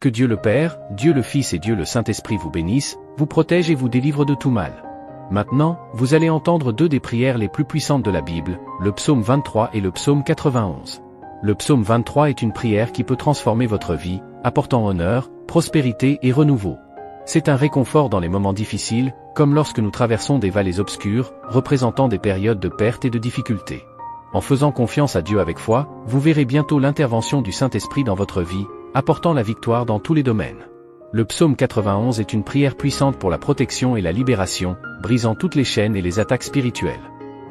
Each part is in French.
Que Dieu le Père, Dieu le Fils et Dieu le Saint-Esprit vous bénissent, vous protègent et vous délivrent de tout mal. Maintenant, vous allez entendre deux des prières les plus puissantes de la Bible, le psaume 23 et le psaume 91. Le psaume 23 est une prière qui peut transformer votre vie, apportant honneur, prospérité et renouveau. C'est un réconfort dans les moments difficiles, comme lorsque nous traversons des vallées obscures, représentant des périodes de perte et de difficulté. En faisant confiance à Dieu avec foi, vous verrez bientôt l'intervention du Saint-Esprit dans votre vie, apportant la victoire dans tous les domaines. Le psaume 91 est une prière puissante pour la protection et la libération, brisant toutes les chaînes et les attaques spirituelles.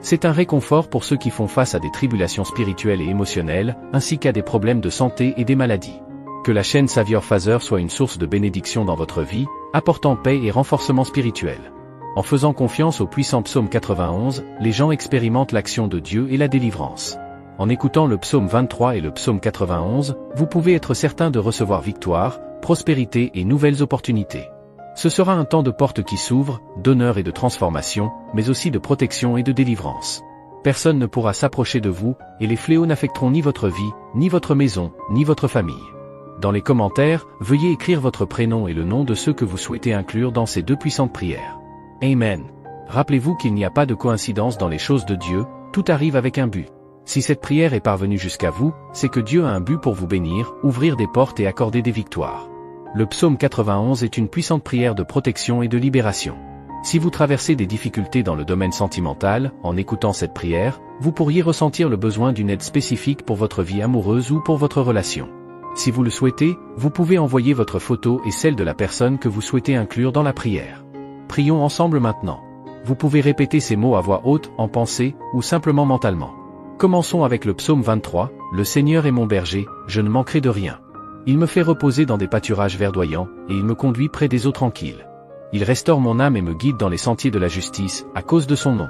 C'est un réconfort pour ceux qui font face à des tribulations spirituelles et émotionnelles, ainsi qu'à des problèmes de santé et des maladies. Que la chaîne Savior Phaser soit une source de bénédiction dans votre vie, apportant paix et renforcement spirituel. En faisant confiance au puissant psaume 91, les gens expérimentent l'action de Dieu et la délivrance. En écoutant le psaume 23 et le psaume 91, vous pouvez être certain de recevoir victoire, prospérité et nouvelles opportunités. Ce sera un temps de portes qui s'ouvrent, d'honneur et de transformation, mais aussi de protection et de délivrance. Personne ne pourra s'approcher de vous, et les fléaux n'affecteront ni votre vie, ni votre maison, ni votre famille. Dans les commentaires, veuillez écrire votre prénom et le nom de ceux que vous souhaitez inclure dans ces deux puissantes prières. Amen. Rappelez-vous qu'il n'y a pas de coïncidence dans les choses de Dieu, tout arrive avec un but. Si cette prière est parvenue jusqu'à vous, c'est que Dieu a un but pour vous bénir, ouvrir des portes et accorder des victoires. Le psaume 91 est une puissante prière de protection et de libération. Si vous traversez des difficultés dans le domaine sentimental, en écoutant cette prière, vous pourriez ressentir le besoin d'une aide spécifique pour votre vie amoureuse ou pour votre relation. Si vous le souhaitez, vous pouvez envoyer votre photo et celle de la personne que vous souhaitez inclure dans la prière. Prions ensemble maintenant. Vous pouvez répéter ces mots à voix haute, en pensée, ou simplement mentalement. Commençons avec le psaume 23, « Le Seigneur est mon berger, je ne manquerai de rien. Il me fait reposer dans des pâturages verdoyants, et il me conduit près des eaux tranquilles. Il restaure mon âme et me guide dans les sentiers de la justice, à cause de son nom.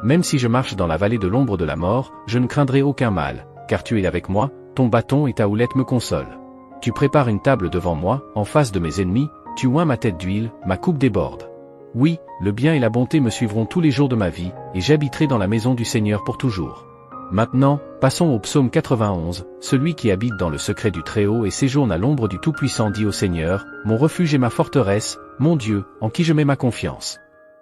Même si je marche dans la vallée de l'ombre de la mort, je ne craindrai aucun mal, car tu es avec moi, ton bâton et ta houlette me consolent. Tu prépares une table devant moi, en face de mes ennemis, tu oins ma tête d'huile, ma coupe déborde. Oui, le bien et la bonté me suivront tous les jours de ma vie, et j'habiterai dans la maison du Seigneur pour toujours. » Maintenant, passons au psaume 91, celui qui habite dans le secret du Très-Haut et séjourne à l'ombre du Tout-Puissant dit au Seigneur, mon refuge et ma forteresse, mon Dieu, en qui je mets ma confiance.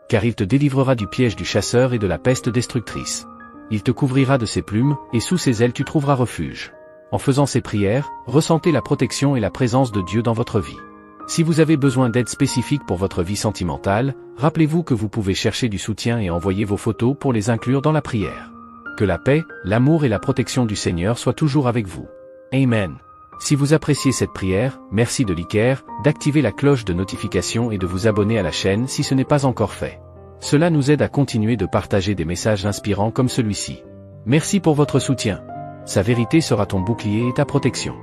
Car il te délivrera du piège du chasseur et de la peste destructrice. Il te couvrira de ses plumes, et sous ses ailes tu trouveras refuge. En faisant ces prières, ressentez la protection et la présence de Dieu dans votre vie. Si vous avez besoin d'aide spécifique pour votre vie sentimentale, rappelez-vous que vous pouvez chercher du soutien et envoyer vos photos pour les inclure dans la prière. Que la paix, l'amour et la protection du Seigneur soient toujours avec vous. Amen. Si vous appréciez cette prière, merci de liker, d'activer la cloche de notification et de vous abonner à la chaîne si ce n'est pas encore fait. Cela nous aide à continuer de partager des messages inspirants comme celui-ci. Merci pour votre soutien. Sa vérité sera ton bouclier et ta protection.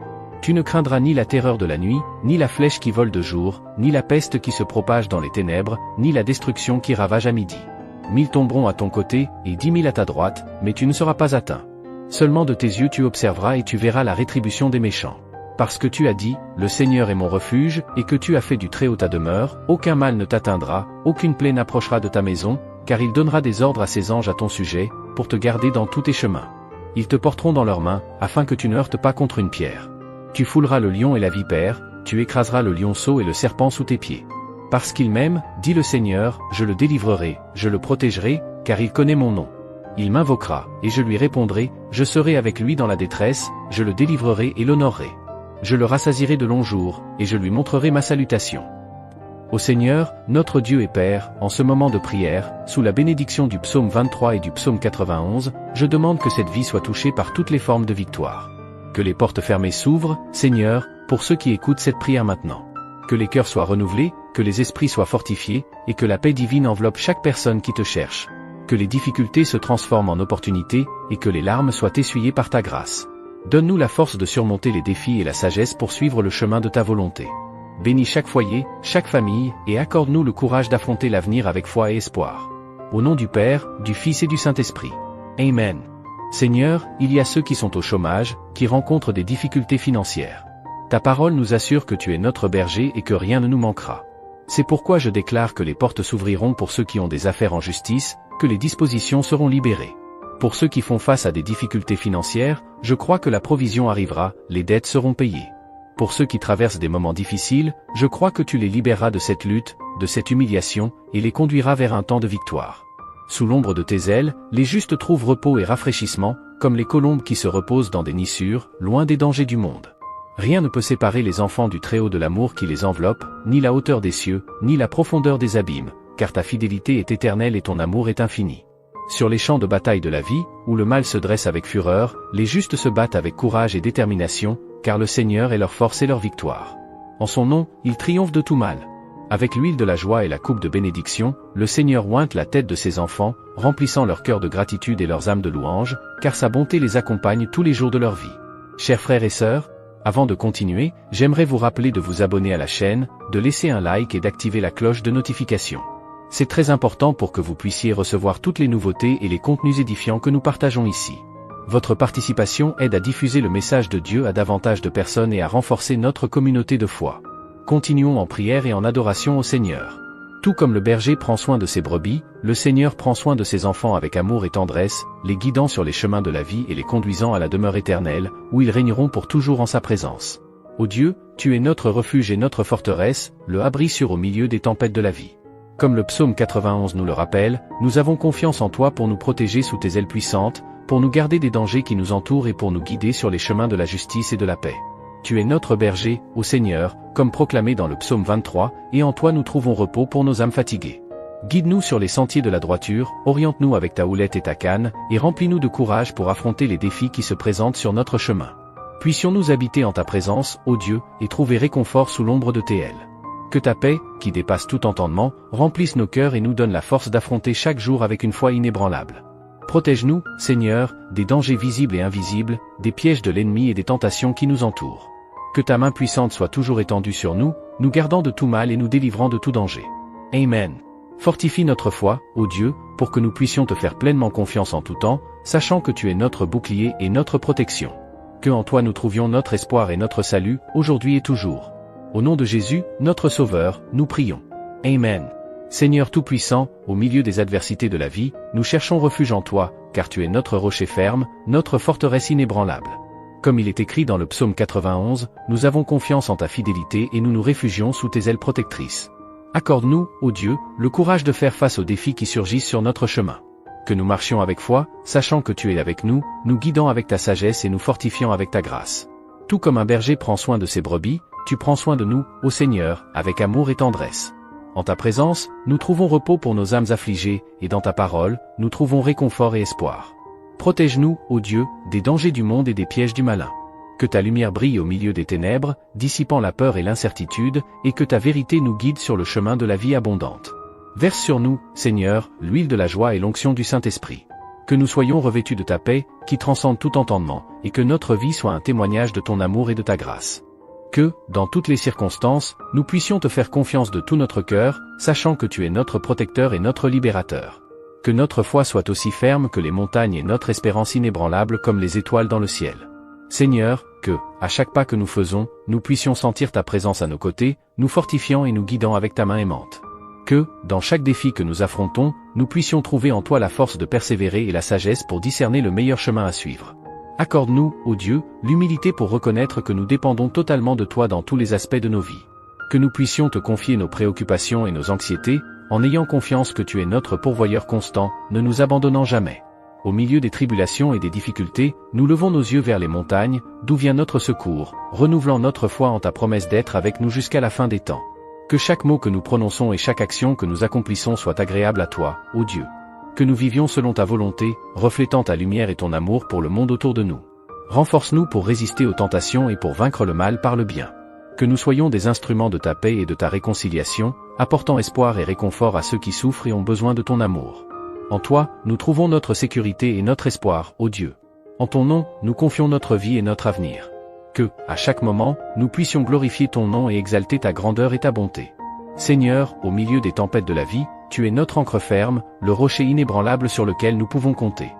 Tu ne craindras ni la terreur de la nuit, ni la flèche qui vole de jour, ni la peste qui se propage dans les ténèbres, ni la destruction qui ravage à midi. 1000 tomberont à ton côté, et 10 000 à ta droite, mais tu ne seras pas atteint. Seulement de tes yeux tu observeras et tu verras la rétribution des méchants. Parce que tu as dit, le Seigneur est mon refuge, et que tu as fait du Très-Haut ta demeure, aucun mal ne t'atteindra, aucune plaie n'approchera de ta maison, car il donnera des ordres à ses anges à ton sujet, pour te garder dans tous tes chemins. Ils te porteront dans leurs mains, afin que tu ne heurtes pas contre une pierre. Tu fouleras le lion et la vipère, tu écraseras le lionceau et le serpent sous tes pieds. Parce qu'il m'aime, dit le Seigneur, je le délivrerai, je le protégerai, car il connaît mon nom. Il m'invoquera, et je lui répondrai, je serai avec lui dans la détresse, je le délivrerai et l'honorerai. Je le rassasierai de longs jours, et je lui montrerai ma salutation. Ô Seigneur, notre Dieu et Père, en ce moment de prière, sous la bénédiction du psaume 23 et du psaume 91, je demande que cette vie soit touchée par toutes les formes de victoire. Que les portes fermées s'ouvrent, Seigneur, pour ceux qui écoutent cette prière maintenant. Que les cœurs soient renouvelés, que les esprits soient fortifiés, et que la paix divine enveloppe chaque personne qui te cherche. Que les difficultés se transforment en opportunités, et que les larmes soient essuyées par ta grâce. Donne-nous la force de surmonter les défis et la sagesse pour suivre le chemin de ta volonté. Bénis chaque foyer, chaque famille, et accorde-nous le courage d'affronter l'avenir avec foi et espoir. Au nom du Père, du Fils et du Saint-Esprit. Amen. Seigneur, il y a ceux qui sont au chômage, qui rencontrent des difficultés financières. Ta parole nous assure que tu es notre berger et que rien ne nous manquera. C'est pourquoi je déclare que les portes s'ouvriront pour ceux qui ont des affaires en justice, que les dispositions seront libérées. Pour ceux qui font face à des difficultés financières, je crois que la provision arrivera, les dettes seront payées. Pour ceux qui traversent des moments difficiles, je crois que tu les libéreras de cette lutte, de cette humiliation, et les conduiras vers un temps de victoire. Sous l'ombre de tes ailes, les justes trouvent repos et rafraîchissement, comme les colombes qui se reposent dans des nids sûrs, loin des dangers du monde. Rien ne peut séparer les enfants du Très-Haut de l'amour qui les enveloppe, ni la hauteur des cieux, ni la profondeur des abîmes, car ta fidélité est éternelle et ton amour est infini. Sur les champs de bataille de la vie, où le mal se dresse avec fureur, les justes se battent avec courage et détermination, car le Seigneur est leur force et leur victoire. En son nom, ils triomphent de tout mal. Avec l'huile de la joie et la coupe de bénédiction, le Seigneur ointe la tête de ses enfants, remplissant leur cœur de gratitude et leurs âmes de louange, car sa bonté les accompagne tous les jours de leur vie. Chers frères et sœurs, avant de continuer, j'aimerais vous rappeler de vous abonner à la chaîne, de laisser un like et d'activer la cloche de notification. C'est très important pour que vous puissiez recevoir toutes les nouveautés et les contenus édifiants que nous partageons ici. Votre participation aide à diffuser le message de Dieu à davantage de personnes et à renforcer notre communauté de foi. Continuons en prière et en adoration au Seigneur. Tout comme le berger prend soin de ses brebis, le Seigneur prend soin de ses enfants avec amour et tendresse, les guidant sur les chemins de la vie et les conduisant à la demeure éternelle, où ils régneront pour toujours en sa présence. Ô Dieu, tu es notre refuge et notre forteresse, le abri sûr au milieu des tempêtes de la vie. Comme le psaume 91 nous le rappelle, nous avons confiance en toi pour nous protéger sous tes ailes puissantes, pour nous garder des dangers qui nous entourent et pour nous guider sur les chemins de la justice et de la paix. Tu es notre berger, ô Seigneur, comme proclamé dans le psaume 23, et en toi nous trouvons repos pour nos âmes fatiguées. Guide-nous sur les sentiers de la droiture, oriente-nous avec ta houlette et ta canne, et remplis-nous de courage pour affronter les défis qui se présentent sur notre chemin. Puissions-nous habiter en ta présence, ô Dieu, et trouver réconfort sous l'ombre de tes ailes. Que ta paix, qui dépasse tout entendement, remplisse nos cœurs et nous donne la force d'affronter chaque jour avec une foi inébranlable. Protège-nous, Seigneur, des dangers visibles et invisibles, des pièges de l'ennemi et des tentations qui nous entourent. Que ta main puissante soit toujours étendue sur nous, nous gardant de tout mal et nous délivrant de tout danger. Amen. Fortifie notre foi, ô Dieu, pour que nous puissions te faire pleinement confiance en tout temps, sachant que tu es notre bouclier et notre protection. Que en toi nous trouvions notre espoir et notre salut, aujourd'hui et toujours. Au nom de Jésus, notre Sauveur, nous prions. Amen. Seigneur Tout-Puissant, au milieu des adversités de la vie, nous cherchons refuge en toi, car tu es notre rocher ferme, notre forteresse inébranlable. Comme il est écrit dans le psaume 91, nous avons confiance en ta fidélité et nous nous réfugions sous tes ailes protectrices. Accorde-nous, ô Dieu, le courage de faire face aux défis qui surgissent sur notre chemin. Que nous marchions avec foi, sachant que tu es avec nous, nous guidant avec ta sagesse et nous fortifiant avec ta grâce. Tout comme un berger prend soin de ses brebis, tu prends soin de nous, ô Seigneur, avec amour et tendresse. En ta présence, nous trouvons repos pour nos âmes affligées, et dans ta parole, nous trouvons réconfort et espoir. Protège-nous, ô Dieu, des dangers du monde et des pièges du malin. Que ta lumière brille au milieu des ténèbres, dissipant la peur et l'incertitude, et que ta vérité nous guide sur le chemin de la vie abondante. Verse sur nous, Seigneur, l'huile de la joie et l'onction du Saint-Esprit. Que nous soyons revêtus de ta paix, qui transcende tout entendement, et que notre vie soit un témoignage de ton amour et de ta grâce. Que, dans toutes les circonstances, nous puissions te faire confiance de tout notre cœur, sachant que tu es notre protecteur et notre libérateur. Que notre foi soit aussi ferme que les montagnes et notre espérance inébranlable comme les étoiles dans le ciel. Seigneur, que, à chaque pas que nous faisons, nous puissions sentir ta présence à nos côtés, nous fortifiant et nous guidant avec ta main aimante. Que, dans chaque défi que nous affrontons, nous puissions trouver en toi la force de persévérer et la sagesse pour discerner le meilleur chemin à suivre. Accorde-nous, ô Dieu, l'humilité pour reconnaître que nous dépendons totalement de toi dans tous les aspects de nos vies. Que nous puissions te confier nos préoccupations et nos anxiétés, en ayant confiance que tu es notre pourvoyeur constant, ne nous abandonnant jamais. Au milieu des tribulations et des difficultés, nous levons nos yeux vers les montagnes, d'où vient notre secours, renouvelant notre foi en ta promesse d'être avec nous jusqu'à la fin des temps. Que chaque mot que nous prononçons et chaque action que nous accomplissons soit agréable à toi, ô Dieu. Que nous vivions selon ta volonté, reflétant ta lumière et ton amour pour le monde autour de nous. Renforce-nous pour résister aux tentations et pour vaincre le mal par le bien. Que nous soyons des instruments de ta paix et de ta réconciliation, apportant espoir et réconfort à ceux qui souffrent et ont besoin de ton amour. En toi, nous trouvons notre sécurité et notre espoir, ô Dieu. En ton nom, nous confions notre vie et notre avenir. Que, à chaque moment, nous puissions glorifier ton nom et exalter ta grandeur et ta bonté. Seigneur, au milieu des tempêtes de la vie, tu es notre ancre ferme, le rocher inébranlable sur lequel nous pouvons compter.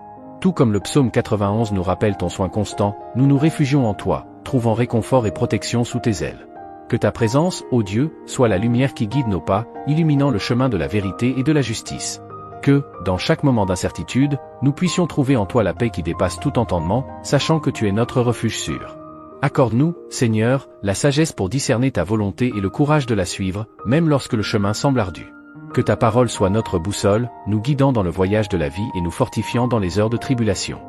Tout comme le psaume 91 nous rappelle ton soin constant, nous nous réfugions en toi, trouvant réconfort et protection sous tes ailes. Que ta présence, ô Dieu, soit la lumière qui guide nos pas, illuminant le chemin de la vérité et de la justice. Que, dans chaque moment d'incertitude, nous puissions trouver en toi la paix qui dépasse tout entendement, sachant que tu es notre refuge sûr. Accorde-nous, Seigneur, la sagesse pour discerner ta volonté et le courage de la suivre, même lorsque le chemin semble ardu. Que ta parole soit notre boussole, nous guidant dans le voyage de la vie et nous fortifiant dans les heures de tribulation.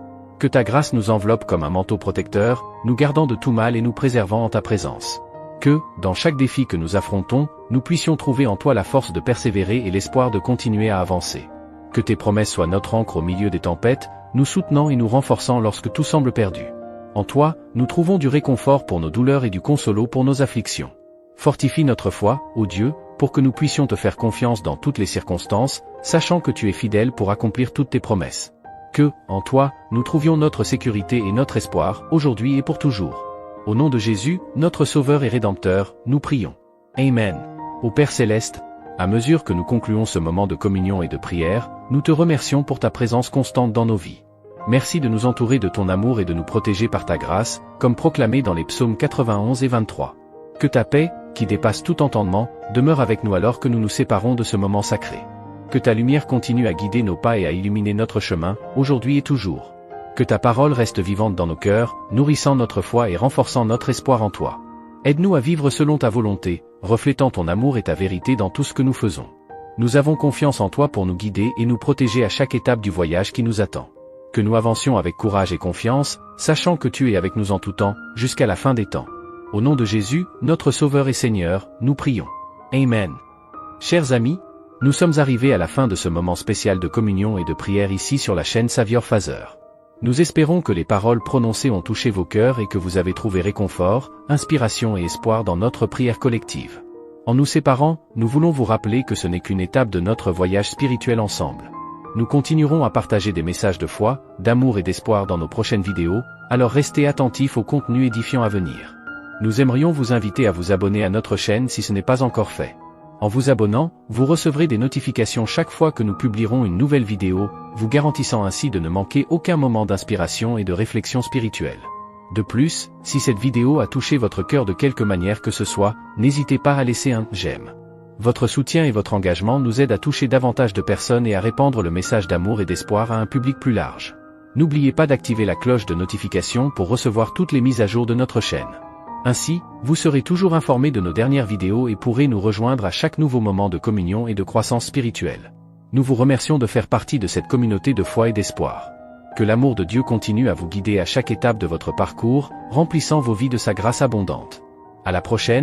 Que ta grâce nous enveloppe comme un manteau protecteur, nous gardant de tout mal et nous préservant en ta présence. Que, dans chaque défi que nous affrontons, nous puissions trouver en toi la force de persévérer et l'espoir de continuer à avancer. Que tes promesses soient notre ancre au milieu des tempêtes, nous soutenant et nous renforçant lorsque tout semble perdu. En toi, nous trouvons du réconfort pour nos douleurs et du consolo pour nos afflictions. Fortifie notre foi, ô Dieu, pour que nous puissions te faire confiance dans toutes les circonstances, sachant que tu es fidèle pour accomplir toutes tes promesses. Que, en toi, nous trouvions notre sécurité et notre espoir, aujourd'hui et pour toujours. Au nom de Jésus, notre Sauveur et Rédempteur, nous prions. Amen. Ô Père Céleste, à mesure que nous concluons ce moment de communion et de prière, nous te remercions pour ta présence constante dans nos vies. Merci de nous entourer de ton amour et de nous protéger par ta grâce, comme proclamé dans les psaumes 91 et 23. Que ta paix, qui dépasse tout entendement, demeure avec nous alors que nous nous séparons de ce moment sacré. Que ta lumière continue à guider nos pas et à illuminer notre chemin, aujourd'hui et toujours. Que ta parole reste vivante dans nos cœurs, nourrissant notre foi et renforçant notre espoir en toi. Aide-nous à vivre selon ta volonté, reflétant ton amour et ta vérité dans tout ce que nous faisons. Nous avons confiance en toi pour nous guider et nous protéger à chaque étape du voyage qui nous attend. Que nous avancions avec courage et confiance, sachant que tu es avec nous en tout temps, jusqu'à la fin des temps. Au nom de Jésus, notre Sauveur et Seigneur, nous prions. Amen. Chers amis, nous sommes arrivés à la fin de ce moment spécial de communion et de prière ici sur la chaîne Savior Father. Nous espérons que les paroles prononcées ont touché vos cœurs et que vous avez trouvé réconfort, inspiration et espoir dans notre prière collective. En nous séparant, nous voulons vous rappeler que ce n'est qu'une étape de notre voyage spirituel ensemble. Nous continuerons à partager des messages de foi, d'amour et d'espoir dans nos prochaines vidéos, alors restez attentifs au contenu édifiant à venir. Nous aimerions vous inviter à vous abonner à notre chaîne si ce n'est pas encore fait. En vous abonnant, vous recevrez des notifications chaque fois que nous publierons une nouvelle vidéo, vous garantissant ainsi de ne manquer aucun moment d'inspiration et de réflexion spirituelle. De plus, si cette vidéo a touché votre cœur de quelque manière que ce soit, n'hésitez pas à laisser un « j'aime ». Votre soutien et votre engagement nous aident à toucher davantage de personnes et à répandre le message d'amour et d'espoir à un public plus large. N'oubliez pas d'activer la cloche de notification pour recevoir toutes les mises à jour de notre chaîne. Ainsi, vous serez toujours informé de nos dernières vidéos et pourrez nous rejoindre à chaque nouveau moment de communion et de croissance spirituelle. Nous vous remercions de faire partie de cette communauté de foi et d'espoir. Que l'amour de Dieu continue à vous guider à chaque étape de votre parcours, remplissant vos vies de sa grâce abondante. À la prochaine.